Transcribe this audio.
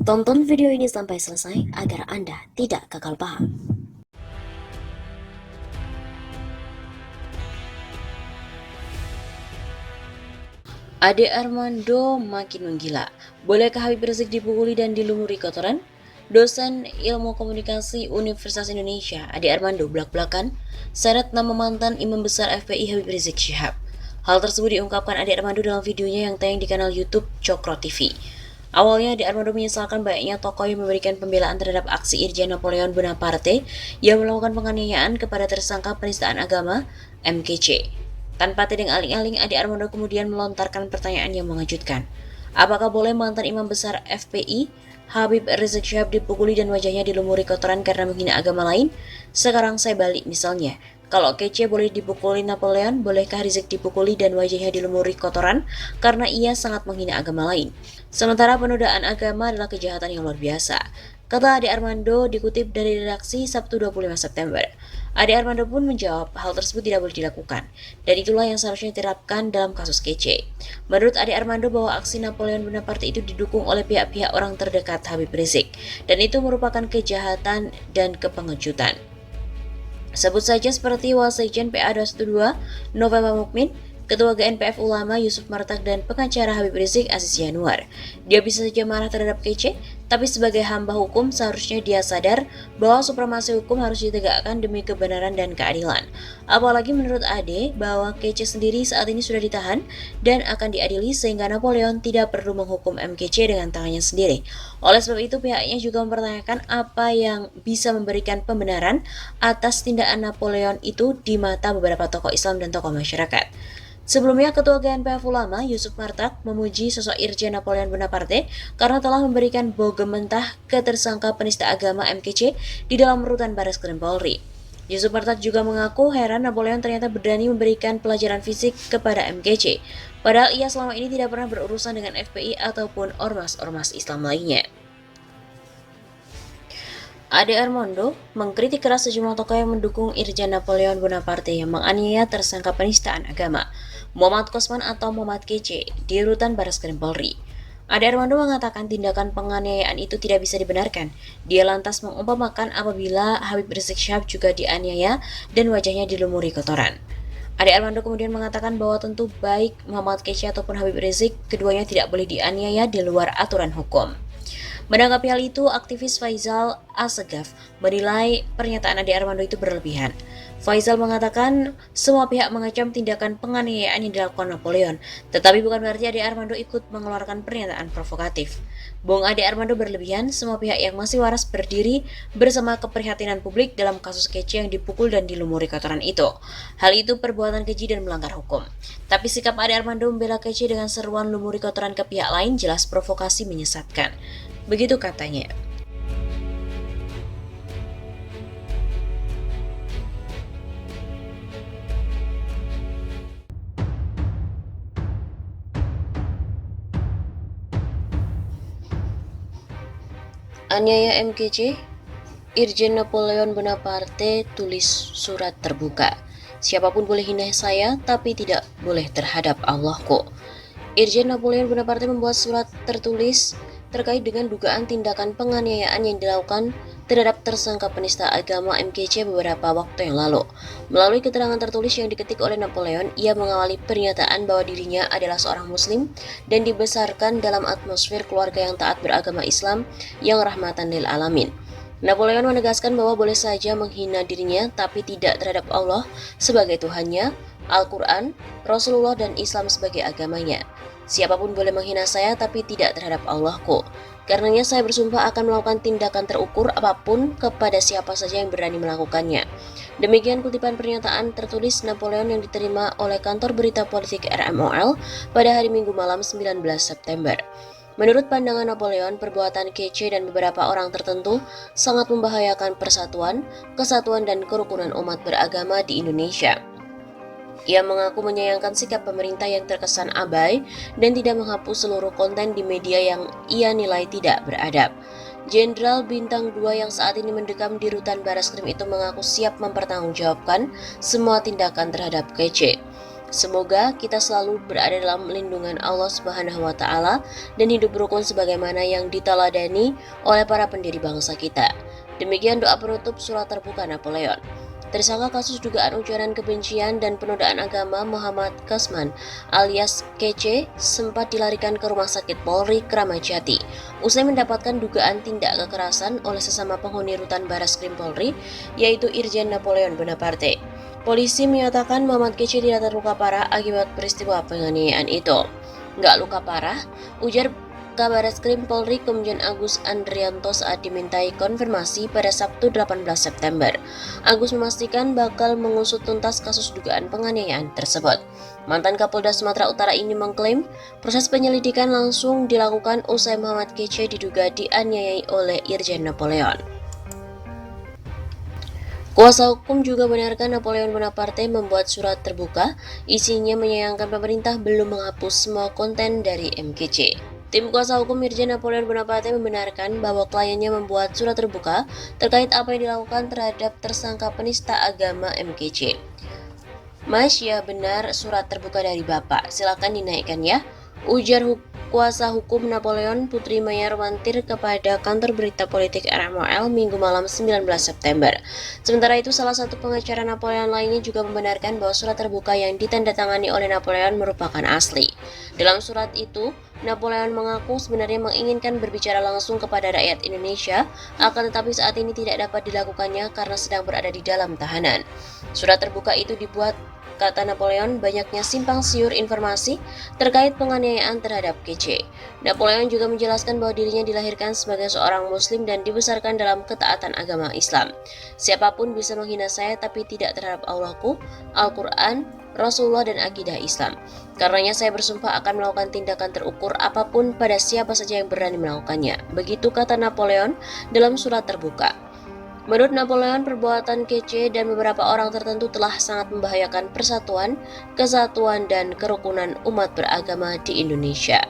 Tonton video ini sampai selesai agar Anda tidak gagal paham. Ade Armando makin menggila. Bolehkah Habib Rizik dipukuli dan dilumuri kotoran? Dosen Ilmu Komunikasi Universitas Indonesia, Ade Armando belak-belakan seret nama mantan Imam Besar FPI Habib Rizik Syihab. Hal tersebut diungkapkan Ade Armando dalam videonya yang tayang di kanal YouTube Cokro TV. Awalnya, Ade Armando menyesalkan banyaknya tokoh yang memberikan pembelaan terhadap aksi Irjen Napoleon Bonaparte yang melakukan penganiayaan kepada tersangka penistaan agama MKC. Tanpa tedeng aling-aling, Ade Armando kemudian melontarkan pertanyaan yang mengejutkan. Apakah boleh mantan Imam Besar FPI, Habib Rizik Syihab dipukuli dan wajahnya dilumuri kotoran karena menghina agama lain? Sekarang saya balik misalnya. Kalau kece boleh dipukuli Napoleon, bolehkah Rizik dipukuli dan wajahnya dilumuri kotoran karena ia sangat menghina agama lain? Sementara penodaan agama adalah kejahatan yang luar biasa, kata Ade Armando dikutip dari redaksi Sabtu 25 September. Ade Armando pun menjawab hal tersebut tidak boleh dilakukan, dan itulah yang seharusnya diterapkan dalam kasus kece. Menurut Ade Armando bahwa aksi Napoleon Bonaparte itu didukung oleh pihak-pihak orang terdekat Habib Rizik, dan itu merupakan kejahatan dan kepengejutan. Sebut saja seperti Wasekjen PA 212 November Mukmin, Ketua GNPF Ulama Yusuf Martak, dan pengacara Habib Rizik Aziz Yanuar. Dia bisa saja marah terhadap kece, tapi sebagai hamba hukum seharusnya dia sadar bahwa supremasi hukum harus ditegakkan demi kebenaran dan keadilan. Apalagi menurut Ade bahwa kece sendiri saat ini sudah ditahan dan akan diadili sehingga Napoleon tidak perlu menghukum MKC dengan tangannya sendiri. Oleh sebab itu pihaknya juga mempertanyakan apa yang bisa memberikan pembenaran atas tindakan Napoleon itu di mata beberapa tokoh Islam dan tokoh masyarakat. Sebelumnya, Ketua GNPF Ulama Yusuf Martak memuji sosok Irjen Napoleon Bonaparte karena telah memberikan bogem mentah ke tersangka penista agama MKC di dalam rutan Bareskrim Polri. Yusuf Martak juga mengaku heran Napoleon ternyata berani memberikan pelajaran fisik kepada MKC, padahal ia selama ini tidak pernah berurusan dengan FPI ataupun ormas-ormas Islam lainnya. Ade Armando mengkritik keras sejumlah tokoh yang mendukung Irjen Napoleon Bonaparte yang menganiaya tersangka penistaan agama, Muhammad Kosman atau Muhammad Kece, di rutan Bareskrim Polri. Ade Armando mengatakan tindakan penganiayaan itu tidak bisa dibenarkan. Dia lantas mengumpamakan apabila Habib Rizik Syihab juga dianiaya dan wajahnya dilumuri kotoran. Ade Armando kemudian mengatakan bahwa tentu baik Muhammad Kece ataupun Habib Rizik, keduanya tidak boleh dianiaya di luar aturan hukum. Menanggapi hal itu, aktivis Faisal Assegaf menilai pernyataan Ade Armando itu berlebihan. Faisal mengatakan semua pihak mengecam tindakan penganiayaan yang dilakukan Napoleon, tetapi bukan berarti Ade Armando ikut mengeluarkan pernyataan provokatif. Bung Ade Armando berlebihan, semua pihak yang masih waras berdiri bersama keprihatinan publik dalam kasus kece yang dipukul dan dilumuri kotoran itu. Hal itu perbuatan keji dan melanggar hukum. Tapi sikap Ade Armando membela kece dengan seruan lumuri kotoran ke pihak lain jelas provokasi menyesatkan. Begitu katanya. Aniaya MKC, Irjen Napoleon Bonaparte tulis surat terbuka. Siapapun boleh hina saya, tapi tidak boleh terhadap Allah kok. Irjen Napoleon Bonaparte membuat surat tertulis terkait dengan dugaan tindakan penganiayaan yang dilakukan terhadap tersangka penista agama MKC beberapa waktu yang lalu. Melalui keterangan tertulis yang diketik oleh Napoleon, ia mengawali pernyataan bahwa dirinya adalah seorang muslim dan dibesarkan dalam atmosfer keluarga yang taat beragama Islam yang rahmatan lil alamin. Napoleon menegaskan bahwa boleh saja menghina dirinya tapi tidak terhadap Allah sebagai Tuhannya, Al-Quran, Rasulullah dan Islam sebagai agamanya. Siapapun boleh menghina saya tapi tidak terhadap Allah kok. Karenanya saya bersumpah akan melakukan tindakan terukur apapun kepada siapa saja yang berani melakukannya. Demikian kutipan pernyataan tertulis Napoleon yang diterima oleh kantor berita politik RMOL pada hari Minggu malam 19 September. Menurut pandangan Napoleon, perbuatan kece dan beberapa orang tertentu sangat membahayakan persatuan, kesatuan dan kerukunan umat beragama di Indonesia. Ia mengaku menyayangkan sikap pemerintah yang terkesan abai dan tidak menghapus seluruh konten di media yang ia nilai tidak beradab. Jenderal Bintang 2 yang saat ini mendekam di rutan Bareskrim itu mengaku siap mempertanggungjawabkan semua tindakan terhadap kece. Semoga kita selalu berada dalam lindungan Allah Subhanahu wa Ta'ala dan hidup rukun sebagaimana yang diteladani oleh para pendiri bangsa kita. Demikian doa penutup surat terbuka Napoleon. Tersangka kasus dugaan ujaran kebencian dan penodaan agama Muhammad Kasman alias Kece sempat dilarikan ke Rumah Sakit Polri Kramat Jati usai mendapatkan dugaan tindak kekerasan oleh sesama penghuni rutan Bareskrim Polri, yaitu Irjen Napoleon Bonaparte. Polisi menyatakan Muhammad Kece tidak terluka parah akibat peristiwa penganiayaan itu. Nggak luka parah, ujar Kabareskrim Polri Komjen Agus Andrianto saat dimintai konfirmasi pada Sabtu 18 September. Agus memastikan bakal mengusut tuntas kasus dugaan penganiayaan tersebut. Mantan Kapolda Sumatera Utara ini mengklaim proses penyelidikan langsung dilakukan usai Muhammad Kece diduga dianiayai oleh Irjen Napoleon. Kuasa hukum juga benarkan Napoleon Bonaparte membuat surat terbuka, isinya menyayangkan pemerintah belum menghapus semua konten dari MKC. Tim kuasa hukum Irjen Napoleon Bonaparte membenarkan bahwa kliennya membuat surat terbuka terkait apa yang dilakukan terhadap tersangka penista agama MKC. Mas, ya benar surat terbuka dari Bapak, silakan dinaikkan ya, ujar kuasa hukum Napoleon Putri Maya Romantir kepada kantor berita politik RMOL Minggu malam 19 September. Sementara itu, salah satu pengacara Napoleon lainnya juga membenarkan bahwa surat terbuka yang ditandatangani oleh Napoleon merupakan asli. Dalam surat itu, Napoleon mengaku sebenarnya menginginkan berbicara langsung kepada rakyat Indonesia, akan tetapi saat ini tidak dapat dilakukannya karena sedang berada di dalam tahanan. Surat terbuka itu dibuat, kata Napoleon, banyaknya simpang siur informasi terkait penganiayaan terhadap Kece. Napoleon juga menjelaskan bahwa dirinya dilahirkan sebagai seorang muslim dan dibesarkan dalam ketaatan agama Islam. Siapapun bisa menghina saya tapi tidak terhadap Allahku, Al-Quran, Rasulullah dan akidah Islam. Karenanya saya bersumpah akan melakukan tindakan terukur apapun pada siapa saja yang berani melakukannya. Begitu kata Napoleon dalam surat terbuka. Menurut Napoleon, perbuatan Kece dan beberapa orang tertentu telah sangat membahayakan persatuan, kesatuan, dan kerukunan umat beragama di Indonesia.